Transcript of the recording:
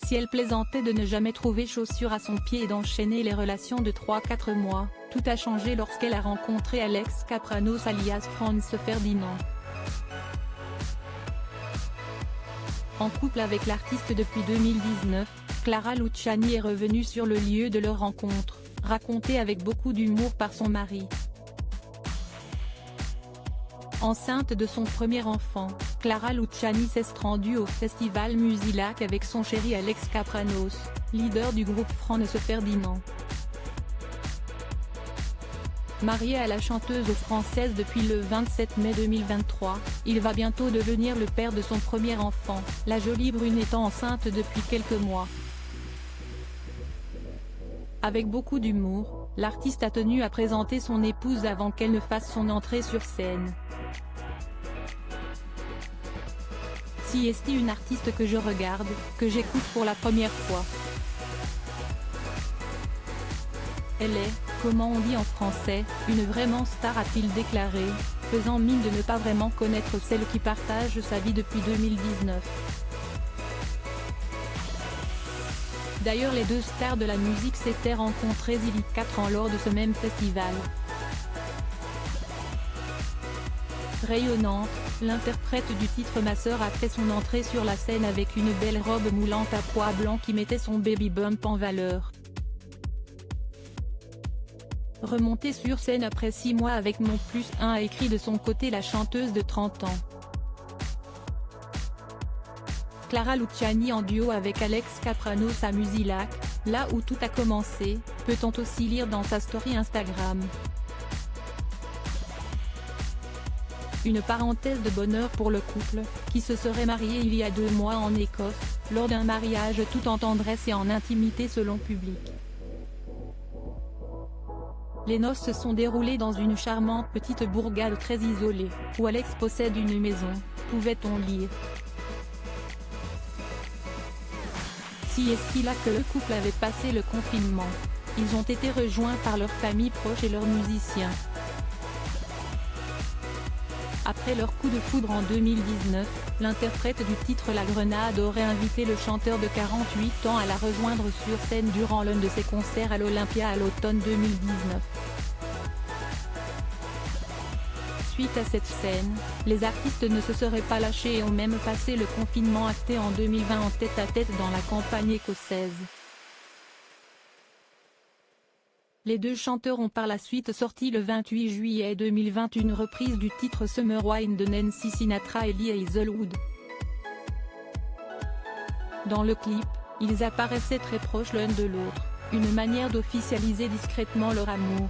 Si elle plaisantait de ne jamais trouver chaussures à son pied et d'enchaîner les relations de 3-4 mois, tout a changé lorsqu'elle a rencontré Alex Kapranos alias Franz Ferdinand. En couple avec l'artiste depuis 2019, Clara Luciani est revenue sur le lieu de leur rencontre, racontée avec beaucoup d'humour par son mari. Enceinte de son premier enfant, Clara Luciani s'est rendue au festival Musilac avec son chéri Alex Kapranos, leader du groupe Franz Ferdinand. Marié à la chanteuse française depuis le 27 mai 2023, il va bientôt devenir le père de son premier enfant, la jolie brune étant enceinte depuis quelques mois. Avec beaucoup d'humour, l'artiste a tenu à présenter son épouse avant qu'elle ne fasse son entrée sur scène. Si est une artiste que je regarde, que j'écoute pour la première fois. Elle est, comment on dit en français, une vraiment star, a-t-il déclaré, faisant mine de ne pas vraiment connaître celle qui partage sa vie depuis 2019. D'ailleurs les deux stars de la musique s'étaient rencontrées il y a 4 ans lors de ce même festival. Rayonnante, l'interprète du titre Ma Sœur a fait son entrée sur la scène avec une belle robe moulante à pois blanc qui mettait son baby bump en valeur. Remontée sur scène après 6 mois avec Mon +1 a écrit de son côté la chanteuse de 30 ans. Clara Luciani en duo avec Alex Kapranos à Musilac, là où tout a commencé, peut-on aussi lire dans sa story Instagram. Une parenthèse de bonheur pour le couple, qui se serait marié il y a 2 mois en Écosse, lors d'un mariage tout en tendresse et en intimité selon Public. Les noces se sont déroulées dans une charmante petite bourgade très isolée, où Alex possède une maison, pouvait-on lire. Si est-il là que le couple avait passé le confinement. Ils ont été rejoints par leurs familles proches et leurs musiciens. Après leur coup de foudre en 2019, l'interprète du titre La Grenade aurait invité le chanteur de 48 ans à la rejoindre sur scène durant l'un de ses concerts à l'Olympia à l'automne 2019. Suite à cette scène, les artistes ne se seraient pas lâchés et ont même passé le confinement acté en 2020 en tête-à-tête dans la campagne écossaise. Les deux chanteurs ont par la suite sorti le 28 juillet 2020 une reprise du titre Summer Wine de Nancy Sinatra et Lee Hazelwood. Dans le clip, ils apparaissaient très proches l'un de l'autre, une manière d'officialiser discrètement leur amour.